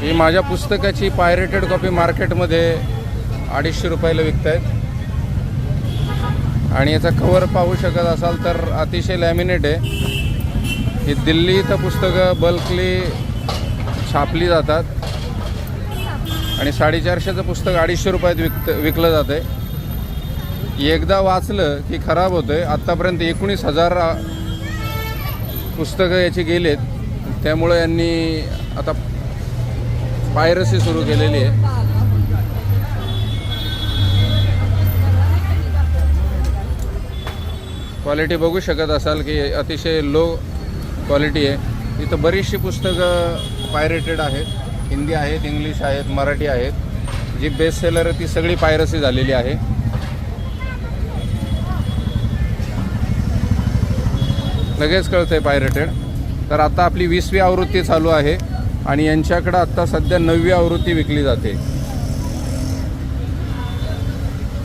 ही माझ्या पुस्तकाची pirated copy मार्केटमध्ये 250 रुपयाला विकत आहेत आणि याचा कव्हर पाहू शकत असाल तर अतिशय लॅमिनेट आहे. ही दिल्ली इथं पुस्तकं बल्कली छापली जातात आणि 450चं पुस्तक 250 रुपयात विकलं जातं आहे. एकदा वाचलं की खराब होतं आहे. आत्तापर्यंत 19,000 पुस्तकं याची गेलेत. त्यामुळे यांनी आता पायरसी सुरू केलेली आहे. क्वालिटी बघू शकत असाल की अतिशय लो क्वालिटी आहे. इथं बरीचशी पुस्तकं पायरेटेड आहेत. हिंदी आहेत, इंग्लिश आहेत, मराठी आहेत. जी बेस्ट सेलर आहे ती सगळी पायरसी झालेली आहे. लगेच कळतं आहे पायरेटेड. तर आता आपली 20वी आवृत्ती चालू आहे आणि यांच्याकडं आत्ता सध्या 9वी आवृत्ती विकली जाते.